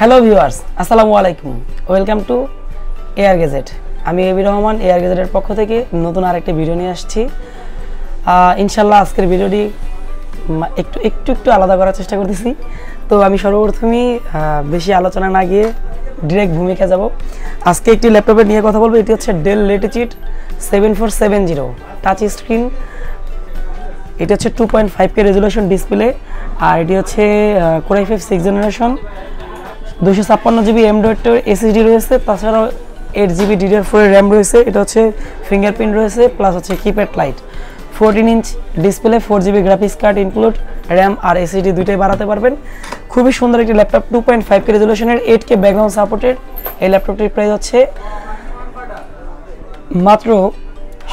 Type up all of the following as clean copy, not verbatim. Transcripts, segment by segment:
Hello viewers, আসসালামু আলাইকুম। Welcome to AR gadget. আমি এবি রহমান, এআর গ্যাজেটের পক্ষ থেকে নতুন আরেকটি ভিডিও নিয়ে আসছি। ইনশাল্লাহ আজকের ভিডিওটি একটু আলাদা করার চেষ্টা করতেছি। তো আমি সর্বপ্রথমেই বেশি আলোচনা না গিয়ে ডিরেক্ট ভূমিকা যাব। আজকে একটি ল্যাপটপের নিয়ে কথা বলবো। এটি হচ্ছে ডেল লেটিচিউড 7470 টাচ স্ক্রিন। এটি হচ্ছে 2.5K রেজুলেশন ডিসপ্লে, আর এটি হচ্ছে core i5 6th generation, 256GB M.2 SSD রয়েছে, তাছাড়াও 8GB DDR4 র্যাম রয়েছে। এটা হচ্ছে ফিঙ্গারপ্রিন্ট রয়েছে, প্লাস হচ্ছে keypad light, 14 inch display, 4GB graphics card include, RAM আর SSD দুইটাই বাড়াতে পারবেন। খুবই সুন্দর একটি laptop, 2.5K রেজুলেশনের, 8K background supported. এই ল্যাপটপটির প্রাইস হচ্ছে মাত্র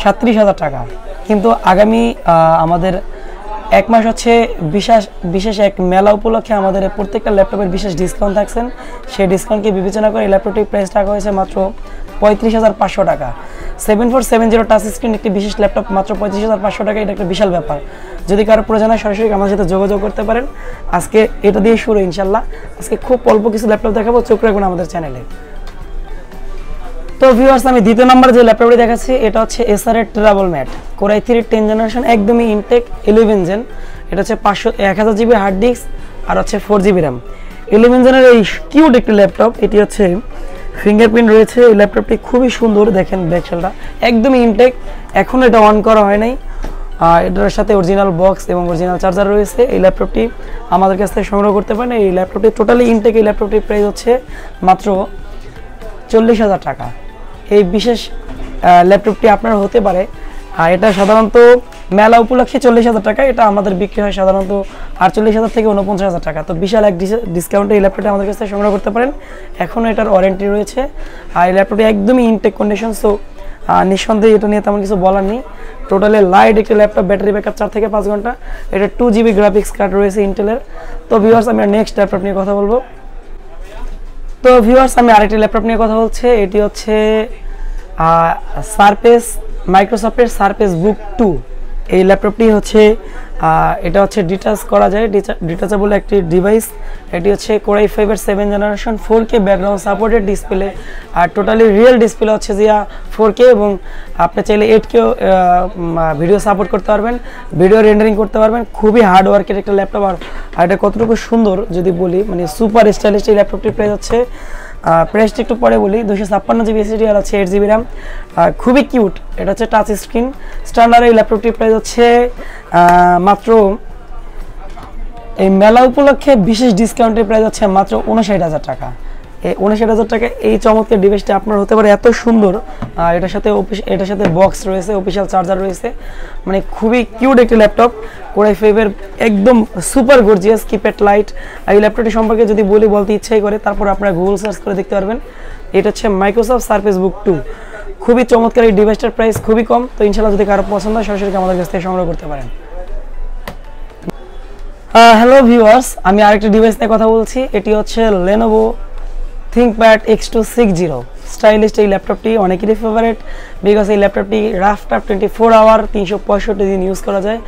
37,000 টাকা। কিন্তু আগামী আমাদের এক মাস হচ্ছে বিশেষ এক মেলা উপলক্ষে আমাদের প্রত্যেকটা ল্যাপটপের বিশেষ ডিসকাউন্ট থাকছেন। সেই ডিসকাউন্টকে বিবেচনা করে এই ল্যাপটপটির প্রাইস রাখা হয়েছে মাত্র 35,500 টাকা। 7470 টাচ স্ক্রিন একটি বিশেষ ল্যাপটপ মাত্র 35,500 টাকা। এটা একটা বিশাল ব্যাপার। যদি কারো প্রয়োজন হয় সরাসরি আমাদের সাথে যোগাযোগ করতে পারেন। আজকে এটা দিয়ে শুরু ইনশাল্লাহ। আজকে খুব অল্প কিছু ল্যাপটপ দেখাবো, চোখ রাখবেন আমাদের চ্যানেলে। তো ভিউয়ার্স, আমি দ্বিতীয় নম্বর যে ল্যাপটপটি দেখাচ্ছি এটা হচ্ছে এসার এর travel mate, core i3 10th জেনারেশন, একদমই ইনটেক 11 জেন। এটা হচ্ছে 1000GB হার্ড ডিস্ক আর হচ্ছে 4GB র্যাম। 11 জেনের এই কিউট একটি ল্যাপটপ। এটি হচ্ছে ফিঙ্গারপ্রিন্ট রয়েছে। এই ল্যাপটপটি খুবই সুন্দর, দেখেন ব্যাকশেলটা একদমই ইনটেক, এখন এটা অন করা হয় নাই। এটার সাথে অরিজিনাল বক্স এবং অরিজিনাল চার্জার রয়েছে। এই ল্যাপটপটি আমাদের কাছ থেকে সংগ্রহ করতে পারেন। এই ল্যাপটপটি টোটালি ইনটেক। এই ল্যাপটপটির প্রাইস হচ্ছে মাত্র 40,000 টাকা। এই বিশেষ ল্যাপটপটি আপনার হতে পারে, আর এটা সাধারণত মেলা উপলক্ষে 40,000 টাকা। এটা আমাদের বিক্রি হয় সাধারণত 48,000 থেকে 49,000 টাকা। তো বিশাল এক ডিসকাউন্টে এই ল্যাপটপটি আমাদের কাছ থেকে সংগ্রহ করতে পারেন। এখনও এটার ওয়ারেন্টি রয়েছে, আর এই ল্যাপটপটি একদমই ইনটেক কন্ডিশন। সো নিঃসন্দেহে এটা নিয়ে তেমন কিছু বলার নেই। টোটালি লাইট একটি ল্যাপটপ, ব্যাটারি ব্যাকআপ 4 থেকে 5 ঘন্টা। এটা 2GB গ্রাফিক্স কার্ড রয়েছে ইন্টেলের। তো ভিউয়ার্স, আমি নেক্সট ল্যাপটপ নিয়ে কথা বলবো। তো ভিউয়ার্স, আমি আরেকটি ল্যাপটপ নিয়ে কথা বলছি। এটি হচ্ছে সারফেস, মাইক্রোসফটের সারফেস বুক 2। এই ল্যাপটপটি হচ্ছে এটা হচ্ছে ডিটাচ করা যায়, ডিটাচেবল একটি ডিভাইস। এটি হচ্ছে কোর i5 এর 7th generation, 4K background supported display, আর টোটালি রিয়েল ডিসপ্লে হচ্ছে যে 4K, এবং আপনি চাইলে 8K ভিডিও সাপোর্ট করতে পারবেন, ভিডিও রেন্ডারিং করতে পারবেন। খুবই হার্ড ওয়ার্কের একটা ল্যাপটপ। আর এটা কতটুকু সুন্দর যদি বলি, মানে সুপার স্টাইলিশ। এই ল্যাপটপটির প্রাইস হচ্ছে প্রাইসটা একটু পরে বলি, 256GB SSD আর হচ্ছে 8GB র্যাম। খুবই কিউট। এটা হচ্ছে টাচ স্ক্রিন স্ট্যান্ডার্ড। এই ল্যাপটপটির প্রাইস হচ্ছে মাত্র এই মেলা উপলক্ষে বিশেষ ডিসকাউন্টের প্রাইস হচ্ছে মাত্র 59,000 টাকা। এই 59,000 টাকা এই চমৎকার ডিভাইসটা আপনার হতে পারে এত সুন্দর। এটার সাথে বক্স রয়েছে, অফিসিয়াল চার্জার রয়েছে, মানে খুবই কিউট একটি ল্যাপটপ। কোর i5 এর একদম সুপার গর্জিয়াস কিপ্যাড লাইট। এই ল্যাপটপটি সম্পর্কে যদি বলতে ইচ্ছাই করে, তারপর আপনারা গুগল সার্চ করে দেখতে পারবেন। এটা হচ্ছে মাইক্রোসফট সারফেস বুক 2। খুবই চমৎকার। এই ডিভাইসটার প্রাইস খুবই কম। তো ইনশাল্লাহ যদি কারো পছন্দ হয় সরাসরি আমাদের কাছ থেকে সংগ্রহ করতে পারেন। হ্যালো ভিউয়ার্স, আমি আরেকটি ডিভাইস নিয়ে কথা বলছি। এটি হচ্ছে লেনোভো ThinkPad X260 স্টাইলিশ। এই ল্যাপটপটি অনেকেরই ফেভারিট, বিকজ এই ল্যাপটপটি রাফ টাফ 24 আওয়ার 365 দিন ইউজ করা যায়।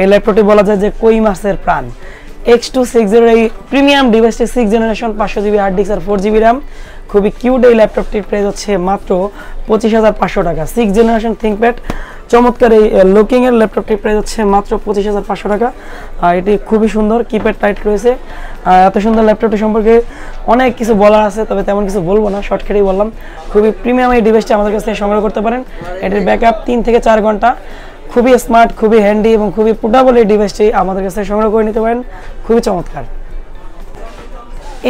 এই ল্যাপটপটি বলা যায় যে কই মাছের প্রাণ। X260 এই প্রিমিয়াম ডিভাইসটি 6th generation, 500GB hard disk আর 4GB র্যাম। খুবই কিউট। এই ল্যাপটপটির প্রাইস হচ্ছে মাত্র 25,500 টাকা। 6th জেনারেশন ThinkPad, চমৎকার এই লুকিং এর ল্যাপটপটির প্রাইস হচ্ছে মাত্র 25,500 টাকা। আর এটি খুবই সুন্দর, কিপ্যাড টাইট রয়েছে। এত সুন্দর ল্যাপটপটি সম্পর্কে অনেক কিছু বলার আছে, তবে তেমন কিছু বলবো না, শর্টকাটেই বললাম। খুবই প্রিমিয়াম এই ডিভাইসটি আমাদের কাছ থেকে সংগ্রহ করতে পারেন। এটির ব্যাকআপ 3 থেকে 4 ঘন্টা। খুবই স্মার্ট, খুবই হ্যান্ডি এবং খুবই পোর্টেবল এই ডিভাইসটি আমাদের কাছ থেকে সংগ্রহ করে নিতে পারেন। খুবই চমৎকার।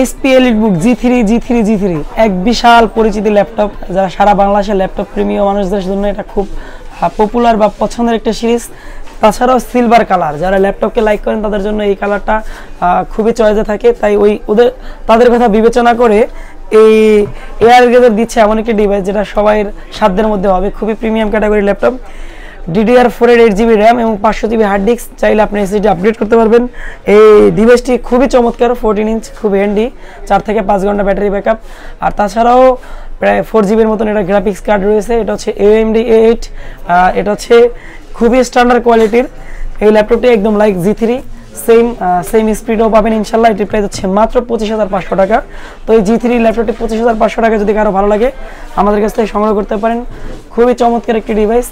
HP EliteBook G3 এক বিশাল পরিচিতি ল্যাপটপ। যারা সারা বাংলাদেশের ল্যাপটপ প্রেমীয় মানুষদের জন্য এটা খুব পপুলার বা পছন্দের একটা সিরিজ। তাছাড়াও সিলভার কালার, যারা ল্যাপটপকে লাইক করেন তাদের জন্য এই কালারটা খুবই চয়েসে থাকে। তাই তাদের কথা বিবেচনা করে এই এআর গ্যাজেট দিচ্ছে এমন একটি ডিভাইস যেটা সবাই সাধ্যের মধ্যে হবে। খুবই প্রিমিয়াম ক্যাটাগরি ল্যাপটপ। DDR4 এর 8GB র্যাম এবং 500GB হার্ড ডিস্ক। চাইলে আপনি SSD আপডেট করতে পারবেন। এই ডিভাইসটি খুবই চমৎকার, 14 ইঞ্চ, খুব হ্যান্ডি, 4 থেকে 5 ঘন্টা ব্যাটারি ব্যাকআপ। আর তাছাড়াও প্রায় 4GB মতন এটা গ্রাফিক্স কার্ড রয়েছে। এটা হচ্ছে AMD A8। এটা হচ্ছে খুবই স্ট্যান্ডার্ড কোয়ালিটির। এই ল্যাপটপটি একদম লাইক G3 সেম স্পিডও পাবেন ইনশাল্লাহ। এটির প্রাইস হচ্ছে মাত্র 25,500 টাকা। তো এই G3 ল্যাপটপটি 25,500 টাকা যদি কারো ভালো লাগে আমাদের কাছ থেকে সংগ্রহ করতে পারেন। খুবই চমৎকার একটি ডিভাইস,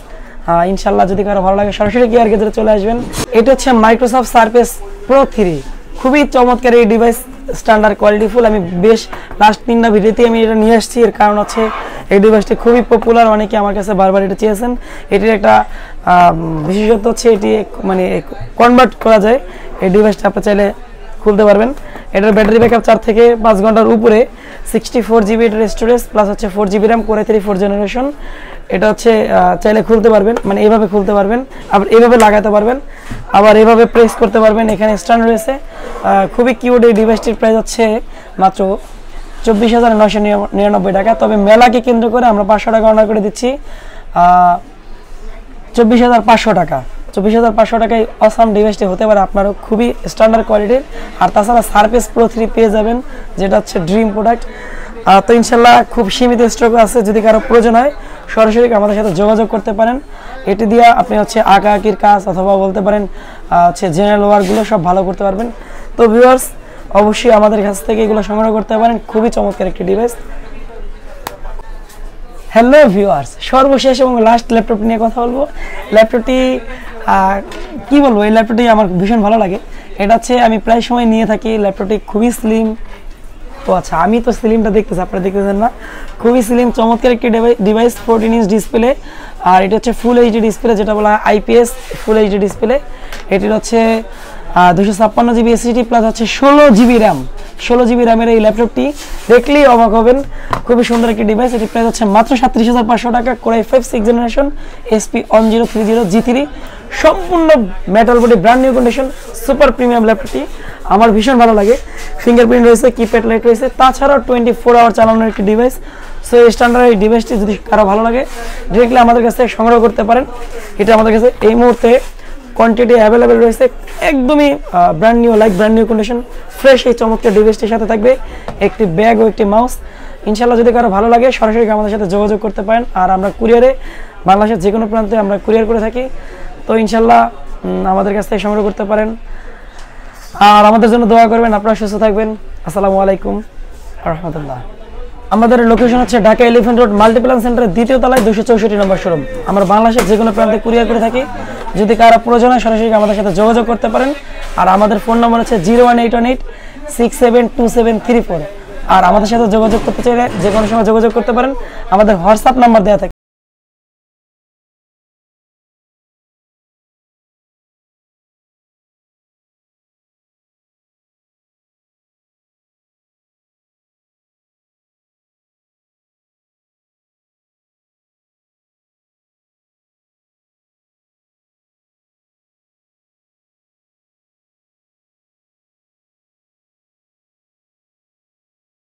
ইনশাল্লাহ যদি কারো ভালো লাগে সরাসরি গিয়ার গেজে চলে আসবেন। এটা হচ্ছে মাইক্রোসফট সারফেস প্রো 3, খুবই চমৎকার এই ডিভাইস, স্ট্যান্ডার্ড কোয়ালিটিফুল। আমি বেশ লাস্ট 3টা ভিডিওতে আমি এটা নিয়ে আসছি, এর কারণ হচ্ছে এই ডিভাইসটি খুবই পপুলার, অনেকে আমার কাছে বারবার এটা চেয়েছেন। এটির একটা বিশেষত্ব হচ্ছে এটি মানে কনভার্ট করা যায়, এই ডিভাইসটা আপনি চাইলে খুলতে পারবেন। এটার ব্যাটারি ব্যাকআপ 4 থেকে 5 ঘন্টার উপরে, 64 জিবি এটার স্টোরেজ, প্লাস হচ্ছে 4 GB RAM, core i3 4th generation. এটা হচ্ছে চাইলে খুলতে পারবেন, মানে এইভাবে খুলতে পারবেন, আবার এইভাবে লাগাতে পারবেন, আবার এইভাবে প্রেস করতে পারবেন। এখানে স্ট্যান্ড রয়েছে, খুবই কিউট। এই ডিভাইসটির প্রাইস হচ্ছে মাত্র 24,999 টাকা। তবে মেলাকে কেন্দ্র করে আমরা 500 টাকা অনার করে দিচ্ছি, 24,500 টাকা। 24,500 টাকায় অসাম ডিভাইসটি হতে পারে আপনারও, খুবই স্ট্যান্ডার্ড কোয়ালিটির। আর তাছাড়া সারফেস প্রো 3 পেয়ে যাবেন, যেটা হচ্ছে ড্রিম প্রোডাক্ট। তো ইনশাল্লাহ খুব সীমিত স্টক আছে, যদি কারো প্রয়োজন হয় সরাসরি আমাদের সাথে যোগাযোগ করতে পারেন। এটি দিয়ে আপনি হচ্ছে আঁকাআঁকির কাজ অথবা বলতে পারেন হচ্ছে জেনারেল ওয়ার্কগুলো সব ভালো করতে পারবেন। তো ভিউয়ার্স অবশ্যই আমাদের কাছ থেকে এগুলো সংগ্রহ করতে পারেন, খুবই চমৎকার একটি ডিভাইস। হ্যালো ভিউয়ার্স, সর্বশেষ এবং লাস্ট ল্যাপটপ নিয়ে কথা বলবো। ল্যাপটপটি কি বলবো, এই ল্যাপটপটি আমার ভীষণ ভালো লাগে। এটা হচ্ছে আমি প্রায় সময় নিয়ে থাকি। ল্যাপটপটি খুবই স্লিম, ও আচ্ছা আমি তো স্লিমটা দেখতেছি, আপনারা দেখতেছেন না, খুবই স্লিম চমৎকার একটি ডিভাইস, 14 ইঞ্চ ডিসপ্লে। আর এটা হচ্ছে ফুল এইচডি ডিসপ্লে, যেটা বলা হয় IPS ফুল এইচডি ডিসপ্লে। এটির হচ্ছে 256 জিবি SSD প্লাস হচ্ছে 16 জিবি র্যাম। 16 জিবি র্যামের এই ল্যাপটপটি দেখলেই অবাক হবেন, খুবই সুন্দর একটি ডিভাইস। এটির প্রাইস হচ্ছে মাত্র 37,500 টাকা। Core i5 6th generation, SP1030 G3, সম্পূর্ণ metal body, brand new condition, super premium ল্যাপটপটি আমার ভীষণ ভালো লাগে। ফিঙ্গারপ্রিন্ট রয়েছে, কিপ্যাড লাইট রয়েছে, তাছাড়াও 24 আওয়ার চালানোর একটি ডিভাইস। সো এই স্ট্যান্ডার্ড এই ডিভাইসটি যদি কারো ভালো লাগে ডিরেক্টলি আমাদের কাছ থেকে সংগ্রহ করতে পারেন। এটা আমাদের কাছে এই মুহূর্তে কোয়ান্টিটি অ্যাভেলেবেল রয়েছে, একদমই brand new, like brand new condition, fresh. এই চমৎকার ডিভাইসটির সাথে থাকবে একটি ব্যাগ ও একটি মাউস। ইনশাল্লাহ যদি কারো ভালো লাগে সরাসরি আমাদের সাথে যোগাযোগ করতে পারেন। আর আমরা কুরিয়ারে বাংলাদেশের যে কোনো প্রান্তে আমরা কুরিয়ার করে থাকি। তো ইনশাল্লাহ আমাদের কাছ থেকে সংগ্রহ করতে পারেন। আর আমাদের জন্য দোয়া করবেন, আপনারা সুস্থ থাকবেন। আসসালামু আলাইকুম রহমতুল্লাহ। আমাদের লোকেশন হচ্ছে ঢাকা এলিফ্যান্ট রোড মাল্টিপ্লান সেন্টারের 2য় তলায় 264 নম্বর শোরুম। আমরা বাংলাদেশের যে কোনো প্রান্তে কুরিয়ার করে থাকি। যদি কারো প্রয়োজন হয় সরাসরি আমাদের সাথে যোগাযোগ করতে পারেন। আর আমাদের ফোন নম্বর হচ্ছে 01818672734। আর আমাদের সাথে যোগাযোগ করতে চাইলে যে কোনো সময় যোগাযোগ করতে পারেন। আমাদের হোয়াটসঅ্যাপ নাম্বার দেওয়া থাকে।